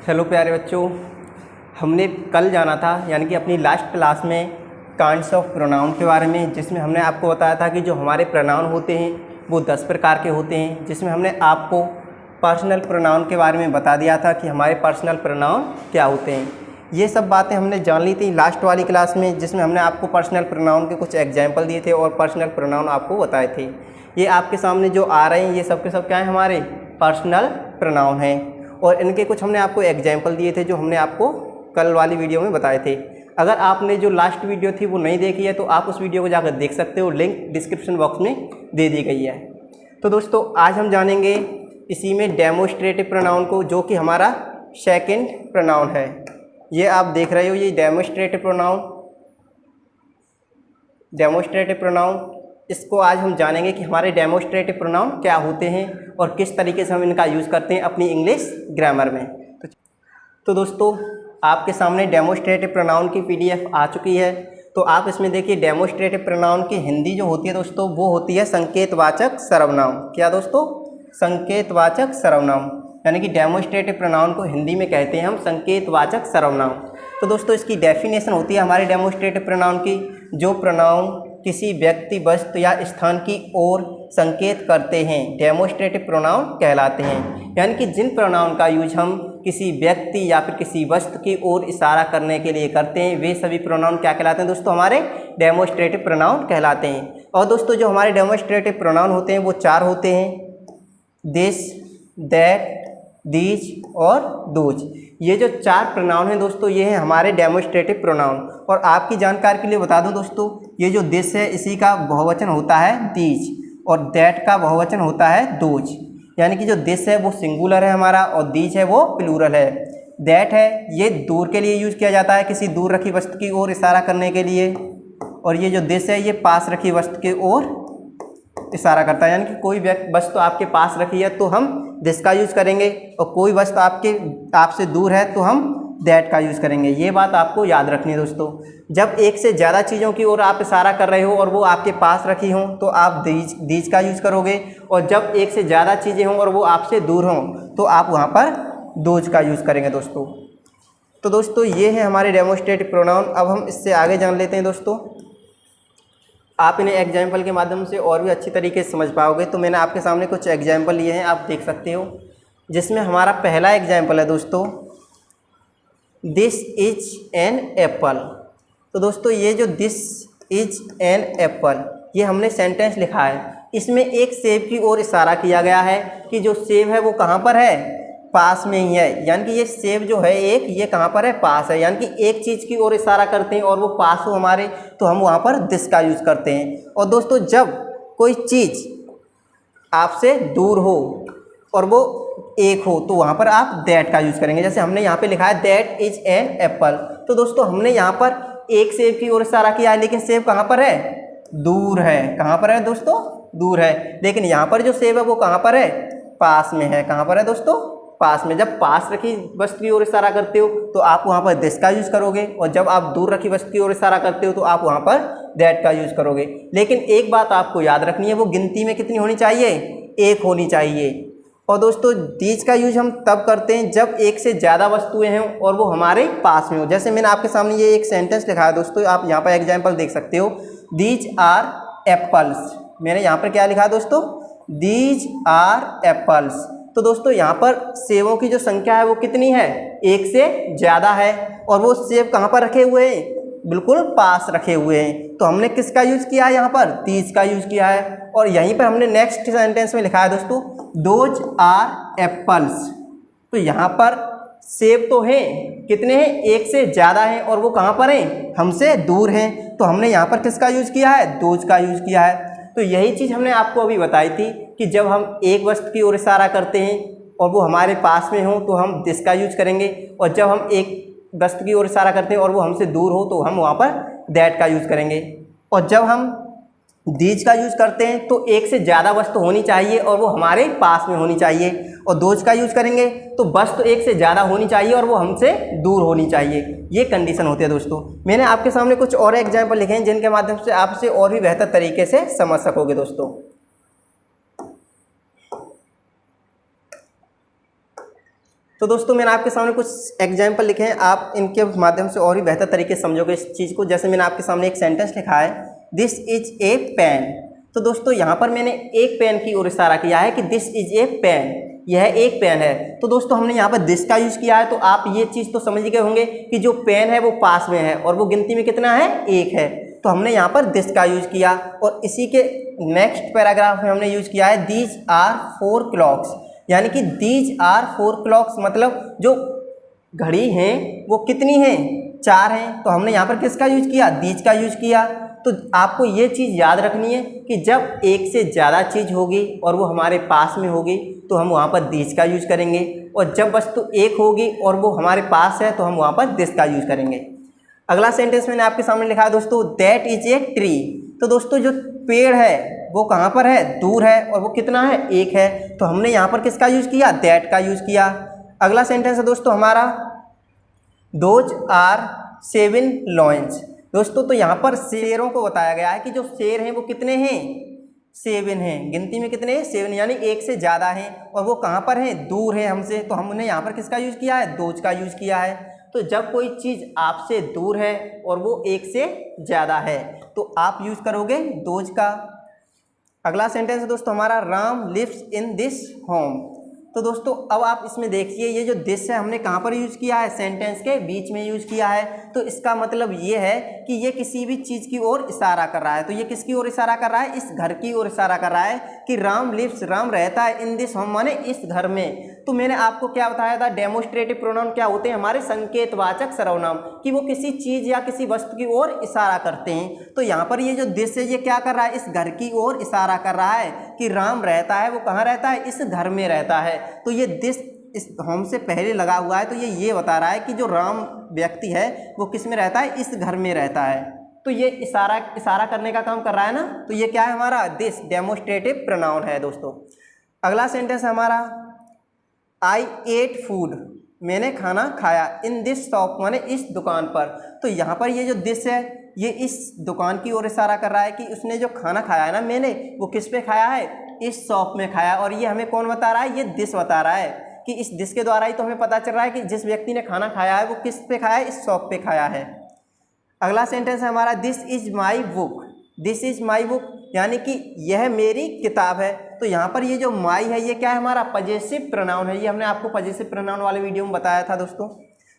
Hello प्यारे बच्चों, हमने कल जाना था यानी कि अपनी लास्ट क्लास में काइंड्स ऑफ प्रोनाउन के बारे में, जिसमें हमने आपको बताया था कि जो हमारे प्रोनाउन होते हैं वो 10 प्रकार के होते हैं। जिसमें हमने आपको पर्सनल प्रोनाउन के बारे में बता दिया था कि हमारे पर्सनल प्रोनाउन क्या होते हैं। ये सब बातें हमने जान ली थी लास्ट वाली क्लास में, जिसमें हमने आपको पर्सनल प्रोनाउन के कुछ एग्जाम्पल दिए थे और पर्सनल प्रोनाउन आपको बताए थे। ये आपके सामने जो आ रहे हैं ये सब के सब क्या हैं, हमारे पर्सनल प्रोनाउन हैं। और इनके कुछ हमने आपको एग्जाम्पल दिए थे जो हमने आपको कल वाली वीडियो में बताए थे। अगर आपने जो लास्ट वीडियो थी वो नहीं देखी है तो आप उस वीडियो को जाकर देख सकते हो, लिंक डिस्क्रिप्शन बॉक्स में दे दी गई है। तो दोस्तों आज हम जानेंगे इसी में डेमोस्ट्रेटिव प्रोनाउन को, जो कि हमारा सेकंड प्रोनाउन है। ये आप देख रहे हो, ये डेमोस्ट्रेटिव प्रोनाउन इसको आज हम जानेंगे कि हमारे डेमोस्ट्रेटिव प्रोनाउन क्या होते हैं और किस तरीके से हम इनका यूज़ करते हैं अपनी इंग्लिश ग्रामर में। तो दोस्तों आपके सामने डेमोस्ट्रेटिव प्रोनाउन की PDF आ चुकी है। तो आप इसमें देखिए, डेमोस्ट्रेटिव प्रोनाउन की हिंदी जो होती है दोस्तों वो होती है संकेतवाचक सर्वनाम। क्या दोस्तों? संकेतवाचक सर्वनाम, यानी कि डेमोस्ट्रेटिव प्रोनाउन को हिंदी में कहते हैं हम संकेतवाचक सर्वनाम। तो दोस्तों इसकी डेफिनेशन होती है हमारे डेमोस्ट्रेटिव प्रोनाउन की, जो प्रोनाउन किसी व्यक्ति, वस्तु या स्थान की ओर संकेत करते हैं डेमोस्ट्रेटिव प्रोनाउन कहलाते हैं। यानी कि जिन प्रोनाउन का यूज हम किसी व्यक्ति या फिर किसी वस्तु की ओर इशारा करने के लिए करते हैं वे सभी प्रोनाउन क्या कहलाते हैं दोस्तों? हमारे डेमोस्ट्रेटिव प्रोनाउन कहलाते हैं। और दोस्तों जो हमारे डेमोस्ट्रेटिव प्रोनाउन होते हैं वो 4 होते हैं, दिस, दैट, दीज और दोज। ये जो 4 प्रोनाउन हैं दोस्तों ये हैं हमारे डेमोस्ट्रेटिव प्रोनाउन। और आपकी जानकारी के लिए बता दूं दोस्तों, ये जो दिस है इसी का बहुवचन होता है दीज और दैट का बहुवचन होता है दोज। यानी कि जो दिस है वो सिंगुलर है हमारा और दीज है वो प्लूरल है। दैट है ये दूर के लिए यूज़ किया जाता है, किसी दूर रखी वस्तु की ओर इशारा करने के लिए। और ये जो दिस है ये पास रखी वस्तु की ओर इशारा करता है, यानी कि कोई वस्तु आपके पास रखी है तो हम दिस का यूज़ करेंगे और कोई वस्तु आपसे दूर है तो हम दैट का यूज़ करेंगे। ये बात आपको याद रखनी है दोस्तों। जब एक से ज़्यादा चीज़ों की ओर आप इशारा कर रहे हो और वो आपके पास रखी हों तो आप दीज का यूज़ करोगे, और जब एक से ज़्यादा चीज़ें हों और वो आपसे दूर हों तो आप वहाँ पर दोज का यूज़ करेंगे दोस्तों। तो दोस्तों ये है हमारे डेमोस्ट्रेटिव प्रोनाउन। अब हम इससे आगे जान लेते हैं दोस्तों। आप इन्हें एग्जाम्पल के माध्यम से और भी अच्छी तरीके से समझ पाओगे। तो मैंने आपके सामने कुछ एग्जाम्पल लिए हैं, आप देख सकते हो। जिसमें हमारा पहला एग्जाम्पल है दोस्तों, दिस इज एन एप्पल। तो दोस्तों ये जो दिस इज एन एप्पल ये हमने सेंटेंस लिखा है, इसमें एक सेब की ओर इशारा किया गया है कि जो सेब है वो कहाँ पर है? पास में ही है। यानी कि ये सेब जो है एक, ये कहाँ पर है? पास है। यानी कि एक चीज़ की ओर इशारा करते हैं और वो पास हो हमारे तो हम वहाँ पर दिस का यूज़ करते हैं। और दोस्तों जब कोई चीज़ आपसे दूर हो और वो एक हो तो वहाँ पर आप दैट का यूज़ करेंगे। जैसे हमने यहाँ पे लिखा है दैट इज एन एप्पल। तो दोस्तों हमने यहाँ पर एक सेब की ओर इशारा किया है, लेकिन सेब कहाँ पर है? दूर है। कहाँ पर है दोस्तों? दूर है। लेकिन यहाँ पर जो सेब है वो कहाँ पर है? पास में है। कहाँ पर है दोस्तों? पास में। जब पास रखी वस्तु की ओर इशारा करते हो तो आप वहाँ पर दिस का यूज़ करोगे, और जब आप दूर रखी वस्तु की ओर इशारा करते हो तो आप वहाँ पर दैट का यूज़ करोगे। लेकिन एक बात आपको याद रखनी है, वो गिनती में कितनी होनी चाहिए? एक होनी चाहिए। और दोस्तों दीज का यूज हम तब करते हैं जब एक से ज़्यादा वस्तुएं हैं और वो हमारे पास में हो। जैसे मैंने आपके सामने ये एक सेंटेंस लिखा है दोस्तों, आप यहाँ पर एग्जाम्पल देख सकते हो, दीज आर एप्पल्स। मैंने यहाँ पर क्या लिखा है दोस्तों? These are apples. तो दोस्तों यहाँ पर सेबों की जो संख्या है वो कितनी है? एक से ज़्यादा है। और वो सेब कहाँ पर रखे हुए हैं? बिल्कुल पास रखे हुए हैं। तो हमने किसका यूज़ किया है यहाँ पर? दीज का यूज़ किया है। और यहीं पर हमने नेक्स्ट सेंटेंस में लिखा है दोस्तों, दोज आर एप्पल्स। तो यहाँ पर सेब तो हैं, कितने हैं? एक से ज़्यादा हैं और वो कहाँ पर हैं? हमसे दूर हैं। तो हमने यहाँ पर किसका यूज़ किया है? दोज का यूज़ किया है। तो यही चीज़ हमने आपको अभी बताई थी कि जब हम एक वस्तु की ओर इशारा करते हैं और वो हमारे पास में हो तो हम दिस का यूज़ करेंगे, और जब हम एक वस्तु की ओर इशारा करते हैं और वो हमसे दूर हो तो हम वहाँ पर दैट का यूज़ करेंगे। और जब हम दीज का यूज़ करते हैं तो एक से ज़्यादा वस्तु होनी चाहिए और वो हमारे पास में होनी चाहिए। और दोज का यूज़ करेंगे तो वस्तु एक से ज़्यादा होनी चाहिए और वो हमसे दूर होनी चाहिए। ये कंडीशन होती है दोस्तों। मैंने आपके सामने कुछ और एग्जाम्पल लिखे हैं जिनके माध्यम से आपसे और भी बेहतर तरीके से समझ सकोगे दोस्तों। तो दोस्तों मैंने आपके सामने कुछ एग्जाम्पल लिखे हैं, आप इनके माध्यम से और भी बेहतर तरीके से समझोगे इस चीज़ को। जैसे मैंने आपके सामने एक सेंटेंस लिखा है, दिस इज ए पेन। तो दोस्तों यहाँ पर मैंने एक पेन की ओर इशारा किया है कि दिस इज ए पेन, यह एक पेन है। तो दोस्तों हमने यहाँ पर दिस का यूज़ किया है, तो आप ये चीज़ तो समझ गए होंगे कि जो पेन है वो पास में है और वो गिनती में कितना है, एक है। तो हमने यहाँ पर दिस का यूज़ किया। और इसी के नेक्स्ट पैराग्राफ में हमने यूज़ किया है दीज आर 4 क्लॉक्स, यानी कि दीज आर 4 क्लॉक्स मतलब जो घड़ी हैं वो कितनी हैं, 4 हैं। तो हमने यहाँ पर किसका यूज़ किया, दीज का यूज़ किया। तो आपको ये चीज़ याद रखनी है कि जब एक से ज़्यादा चीज़ होगी और वो हमारे पास में होगी तो हम वहाँ पर दीज का यूज़ करेंगे, और जब वस्तु एक होगी और वो हमारे पास है तो हम वहाँ पर दिस का यूज़ करेंगे। अगला सेंटेंस मैंने आपके सामने लिखा है दोस्तों, दैट इज ए ट्री। तो दोस्तों जो पेड़ है वो कहाँ पर है, दूर है, और वो कितना है, एक है। तो हमने यहाँ पर किसका यूज़ किया, दैट का यूज़ किया। अगला सेंटेंस है दोस्तों हमारा, दोज आर 7 लॉयंस। दोस्तों तो यहाँ पर शेरों को बताया गया है कि जो शेर हैं वो कितने हैं, 7 हैं। गिनती में कितने हैं, 7, यानी एक से ज़्यादा हैं, और वो कहाँ पर हैं, दूर है हमसे। तो हमने यहाँ पर किसका यूज़ किया है, दोज का यूज़ किया है। तो जब कोई चीज़ आपसे दूर है और वो एक से ज़्यादा है तो आप यूज़ करोगे दोज का। अगला सेंटेंस है दोस्तों हमारा, Ram lives in this home. तो दोस्तों अब आप इसमें देखिए, ये जो दिस है हमने कहाँ पर यूज़ किया है, सेंटेंस के बीच में यूज़ किया है। तो इसका मतलब ये है कि ये किसी भी चीज़ की ओर इशारा कर रहा है। तो ये किसकी ओर इशारा कर रहा है, इस घर की ओर इशारा कर रहा है कि राम लिव्स, राम रहता है, इन दिस होम माने इस घर में। तो मैंने आपको क्या बताया था, डेमोस्ट्रेटिव प्रोनाउन क्या होते हैं, हमारे संकेतवाचक सर्वनाम, कि वो किसी चीज़ या किसी वस्तु की ओर इशारा करते हैं। तो यहाँ पर ये जो दिस है ये क्या कर रहा है, इस घर की ओर इशारा कर रहा है कि राम रहता है, वो कहाँ रहता है, इस घर में रहता है। तो ये दिस इस होम से पहले लगा हुआ है, तो ये बता रहा है कि जो राम व्यक्ति है वो किस में रहता है, इस घर में रहता है। तो ये इशारा करने का काम कर रहा है ना। तो ये क्या है हमारा, दिस डेमोस्ट्रेटिव प्रोनाउन है दोस्तों। अगला सेंटेंस हमारा, आई एट फूड, मैंने खाना खाया, इन दिस शॉप माने इस दुकान पर। तो यहाँ पर ये जो दिस है ये इस दुकान की ओर इशारा कर रहा है कि उसने जो खाना खाया है ना मैंने, वो किस पे खाया है, इस शॉप में खाया। और ये हमें कौन बता रहा है, ये दिस बता रहा है कि इस दिस के द्वारा ही तो हमें पता चल रहा है कि जिस व्यक्ति ने खाना खाया है वो किस पे खाया है, इस शॉप पे खाया है। अगला सेंटेंस है हमारा, this is my book, this is my book, यानी कि यह मेरी किताब है। तो यहाँ पर ये जो माई है ये क्या है, हमारा पजेसिव प्रोनाउन है। ये हमने आपको पजेसिव प्रोनाउन वाले वीडियो में बताया था दोस्तों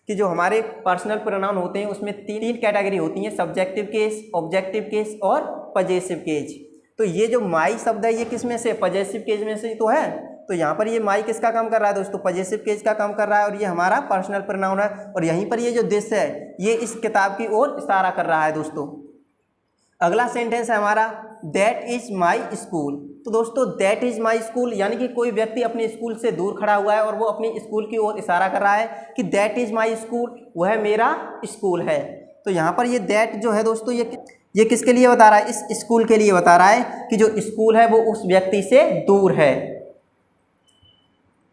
कि जो हमारे पर्सनल प्रोनाउन होते हैं उसमें 3 कैटेगरी होती हैं, सब्जेक्टिव केस, ऑब्जेक्टिव केस और पजेसिव केस। तो ये जो माई शब्द है ये किस में से, पजेसिव केस में से तो है। तो यहाँ पर ये माई किसका काम कर रहा है दोस्तों, पजेसिव केस का काम कर रहा है, और ये हमारा पर्सनल प्रोनाउन है। और यहीं पर ये जो दिस है ये इस किताब की ओर इशारा कर रहा है दोस्तों। अगला सेंटेंस है हमारा, दैट इज माई स्कूल। तो दोस्तों दैट इज माई स्कूल, यानी कि कोई व्यक्ति अपने स्कूल से दूर खड़ा हुआ है और वो अपनी स्कूल की ओर इशारा कर रहा है कि दैट इज माई स्कूल, वह मेरा स्कूल है। तो यहाँ पर ये दैट जो है दोस्तों ये किसके लिए बता रहा है, इस स्कूल के लिए बता रहा है कि जो स्कूल है वो उस व्यक्ति से दूर है।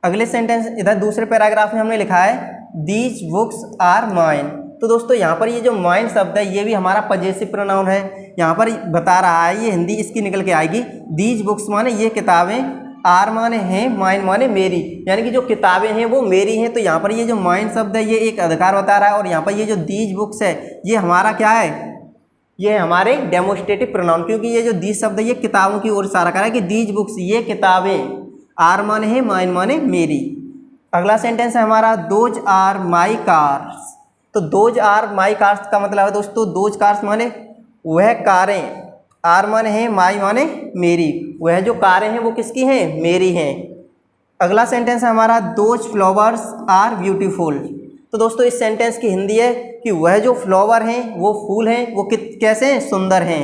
अगले सेंटेंस इधर दूसरे पैराग्राफ में हमने लिखा है, दीज बुक्स आर माइन। तो दोस्तों यहाँ पर ये जो माइन शब्द है ये भी हमारा पजेसिव प्रोनाउन है। यहाँ पर बता रहा है, ये हिंदी इसकी निकल के आएगी, दीज बुक्स माने ये किताबें, आर माने हैं, माइन माने मेरी, यानी कि जो किताबें हैं वो मेरी हैं। तो यहाँ पर ये जो माइन शब्द है ये एक अधिकार बता रहा है, और यहाँ पर ये जो दीज बुक्स है ये हमारा क्या है, ये है हमारे डेमोस्ट्रेटिव प्रोनाउन, क्योंकि ये जो दीज शब्द है ये किताबों की ओर इशारा कर रहा है कि दीज बुक्स ये किताबें, आर माने है, माइन माने मेरी। अगला सेंटेंस है हमारा, दोज आर माई कार्स। तो दोज आर माई कार्स का मतलब है दोस्तों, दोज कार्स माने वह कारें, आर माने है, माई माने मेरी, वह जो कारें हैं वो किसकी हैं, मेरी हैं। अगला सेंटेंस है हमारा, दोज फ्लावर्स आर ब्यूटीफुल। तो दोस्तों इस सेंटेंस की हिंदी है कि वह जो फ्लावर हैं वो फूल हैं वो कैसे हैं, सुंदर हैं।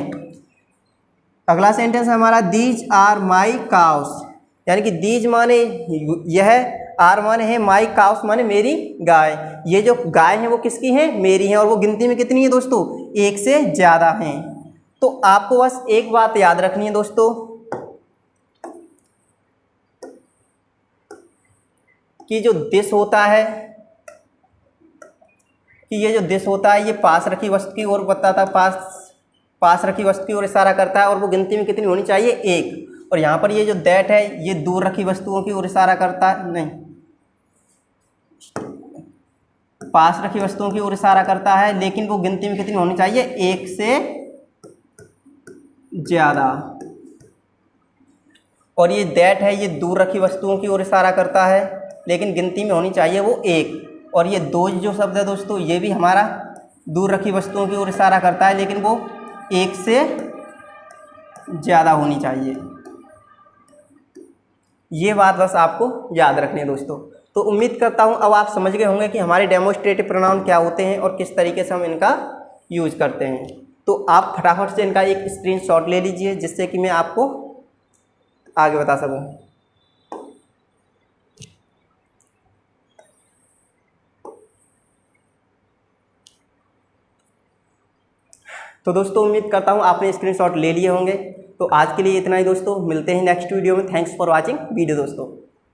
अगला सेंटेंस है हमारा, दीज आर माई काउस, यानी कि दीज माने यह, आर माने है, माई काउस माने मेरी गाय, ये जो गाय हैं वो किसकी हैं, मेरी हैं। और वो गिनती में कितनी है दोस्तों, एक से ज़्यादा हैं। तो आपको बस एक बात याद रखनी है दोस्तों कि जो दिस होता है, कि ये जो दिस होता है ये पास रखी वस्तु की ओर बताता है, पास रखी वस्तु की ओर इशारा करता है, और वो गिनती में कितनी होनी चाहिए, एक। और यहाँ पर ये जो दैट है ये दूर रखी वस्तुओं की ओर इशारा करता है, नहीं, पास रखी वस्तुओं की ओर इशारा करता है, लेकिन वो गिनती में कितनी होनी चाहिए, एक से ज़्यादा। और ये दैट है, ये दूर रखी वस्तुओं की ओर इशारा करता है, लेकिन गिनती में होनी चाहिए वो एक। और ये दोज जो शब्द है दोस्तों, ये भी हमारा दूर रखी वस्तुओं की ओर इशारा करता है, लेकिन वो एक से ज़्यादा होनी चाहिए। ये बात बस आपको याद रखनी है दोस्तों। तो उम्मीद करता हूँ अब आप समझ गए होंगे कि हमारे डेमोस्ट्रेटिव प्रोनाउन क्या होते हैं और किस तरीके से हम इनका यूज़ करते हैं। तो आप फटाफट से इनका एक स्क्रीनशॉट ले लीजिए, जिससे कि मैं आपको आगे बता सकूँ। तो दोस्तों उम्मीद करता हूँ आपने स्क्रीनशॉट ले लिए होंगे। तो आज के लिए इतना ही दोस्तों, मिलते हैं नेक्स्ट वीडियो में। थैंक्स फॉर वॉचिंग वीडियो दोस्तों।